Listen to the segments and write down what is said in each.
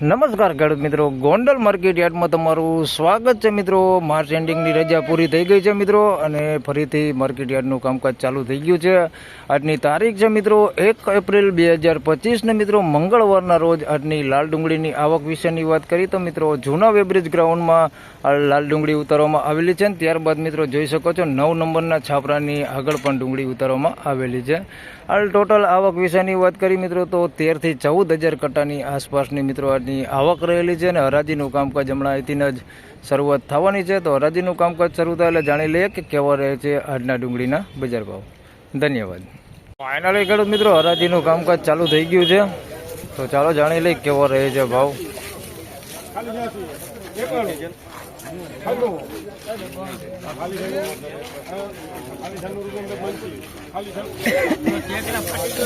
નમસ્કાર ખેડૂત મિત્રો, ગોંડલ માર્કેટ યાર્ડમાં તમારું સ્વાગત છે મિત્રો। માર્ચ એન્ડિંગની રજા પૂરી થઈ ગઈ છે મિત્રો અને ફરીથી માર્કેટ યાર્ડનું કામકાજ ચાલુ થઈ ગયું છે। આજની તારીખ છે મિત્રો 1 એપ્રિલ 2025 ને મિત્રો મંગળવારના રોજ આજની લાલ ડુંગળીની આવક વિશેની વાત કરી તો મિત્રો જૂના વેબ્રિજ ગ્રાઉન્ડમાં લાલ ડુંગળી ઉતારવામાં આવેલી છે। ત્યારબાદ મિત્રો જોઈ શકો છો 9 નંબરના છાપરાની આગળ પણ ડુંગળી ઉતારવામાં આવેલી છે। હાલ ટોટલ આવક વિશેની વાત કરી મિત્રો તો 13 થી 14,000 કટ્ટાની આસપાસની મિત્રો આજની આવક રહેલી છે અને હરાજીનું કામકાજ હમણાં અહીંથી જ શરૂઆત થવાની છે। તો હરાજીનું કામકાજ શરૂ થાય એટલે જાણી લઈએ કે કેવા રહે છે આજના ડુંગળીના બજાર ભાવ। ધન્યવાદ। ફાઇનલી ખેડૂત મિત્રો હરાજીનું કામકાજ ચાલુ થઈ ગયું છે તો ચાલો જાણી લઈએ કેવો રહે છે ભાવ।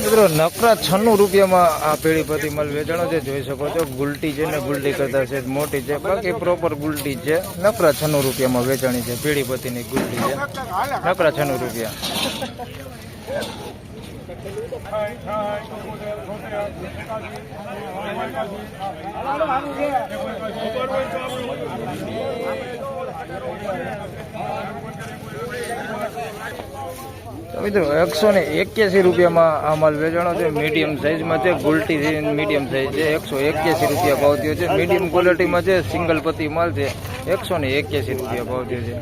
મિત્રો નકરા 96 રૂપિયામાં આ પેઢીપતિ માલ વેચાણો છે। જોઈ શકો છો ગુલટી છે ને ગુલટી કરતા છે મોટી છે, બાકી પ્રોપર ગુલટી છે। નકરા 96 રૂપિયામાં વેચાણી છે પેઢીપતિની ગુલટી છે, નકરા 96 રૂપિયા। મિત્રો 181 રૂપિયામાં આ માલ વેચાણો છે। મીડિયમ સાઇઝમાં છે, ગુલટી મીડિયમ સાઇઝ છે। 181 રૂપિયા ભાવ થયો છે। મીડિયમ ક્વોલિટીમાં છે, સિંગલ પતિ માલ છે। 181 રૂપિયા ભાવ થયો છે।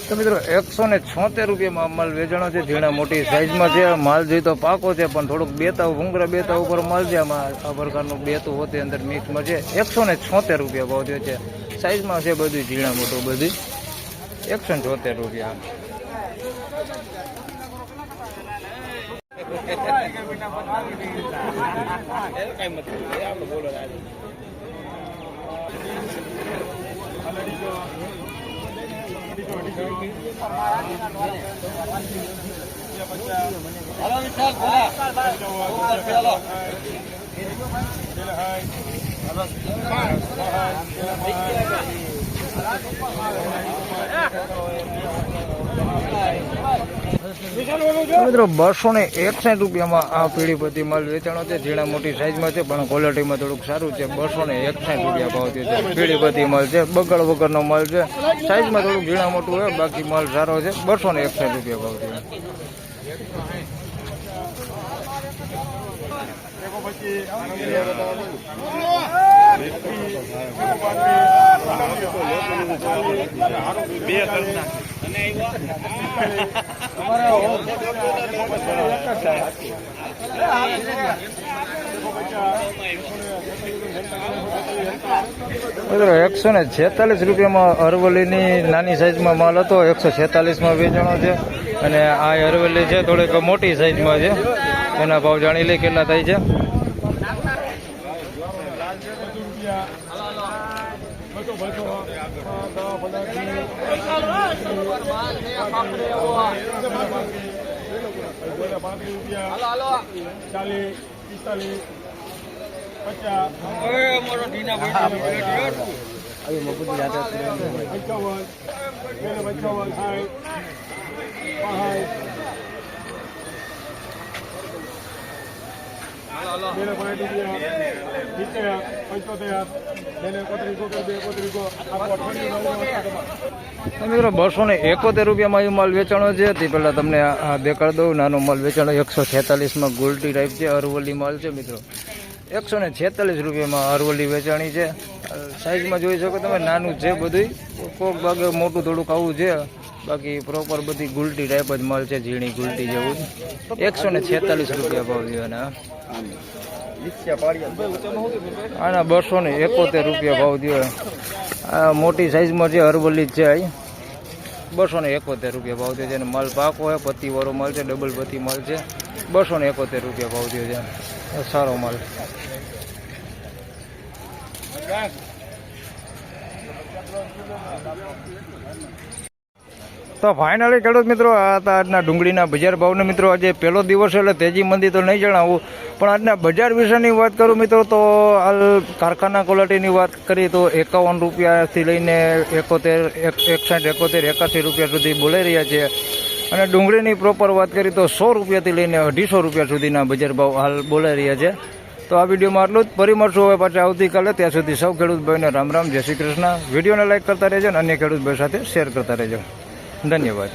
તો મિત્રો 176 રૂપિયામાં માલ વેચાણો છે। ઝીણા મોટી સાઈઝમાં છે। માલ જોઈ તો પાકો છે પણ થોડુંક બેતાવ ભૂંગરા બેતાવ ઉપર માલ છે। આમાં આ પ્રકારનું બેતું હોતે અંદર મિક્સમાં છે। 176 રૂપિયા ભાવ થયો છે। સાઈઝમાં છે બધું ઝીણા મોટું બધું। 176 રૂપિયા। મિત્રો 261 રૂપિયામાં આ પેઢીપતિ માલ વેચાણો છે। ઝીણા મોટી સાઈઝમાં છે પણ ક્વોલિટીમાં થોડુંક સારું છે। 261 રૂપિયા ભાવ થયો છે। પેઢીપતિ માલ છે, બગડ વગરનો માલ છે। સાઈઝમાં થોડુંક ઝીણા મોટું હોય, બાકી માલ સારો છે। 261 રૂપિયા ભાવ થયો। મિત્રો 146 રૂપિયામાં અરવલ્લીની નાની સાઈઝમાં માલ હતો। 146માં વેચાણો છે અને આ અરવલ્લી છે થોડીક મોટી સાઈઝમાં છે। એના ભાવ જાણી લઈ કેટલા થાય છે। મિત્રો 271 રૂપિયામાં એ માલ વેચાણો છે। તે પહેલા તમને આ દેખાડ દઉં। નાનો માલ વેચાણો 146માં ગોલ્ટી ટાઈપ છે, અરવલ્લી માલ છે મિત્રો। 146 રૂપિયામાં અરવલ્લી વેચાણી છે। સાઈઝમાં જોઈ શકો તમે નાનું છે બધું, કોક ભાગે મોટું થોડુંક આવું છે, બાકી પ્રોપર બધી ગુલટી ટાઈપ જ માલ છે, ઝીણી ગુલટી જેવું। 146 રૂપિયા ભાવ થયો અને આના 271 રૂપિયા ભાવ થયો। આ મોટી સાઈઝમાં છે, અરવલ્લી જ છે। 271 રૂપિયા ભાવ થયો છે અને માલ પાકો છે, પત્તીવાળો માલ છે, ડબલ પત્તી માલ છે। 271 રૂપિયા ભાવ થયો છે, સારો માલ। તો ફાઇનલી ખેડૂત મિત્રો આ હતા આજના ડુંગળીના બજાર ભાવને મિત્રો. આજે પહેલો દિવસ એટલે તેજી મંદી તો નહીં જણાવું, પણ આજના બજાર વિશેની વાત કરું મિત્રો તો હાલ કારખાના ક્વોલિટીની વાત કરી તો 51 રૂપિયાથી લઈને 71, 61, 71, 81 રૂપિયા સુધી બોલાઈ રહ્યા છે. અને ડુંગળીની પ્રોપર વાત કરી તો 100 રૂપિયાથી લઈને 250 રૂપિયા સુધીના બજાર ભાવ હાલ બોલાઈ રહ્યા છે. તો આ વિડીયોમાં આટલું જ. ફરી મળશું હવે પાછા આવતીકાલે. ત્યાં સુધી સૌ ખેડૂત ભાઈને રામ રામ, જય શ્રી કૃષ્ણ. વિડીયોને લાઈક કરતા રહેજો અને અન્ય ખેડૂત ભાઈ સાથે શેર કરતા રહેજો. ધન્યવાદ.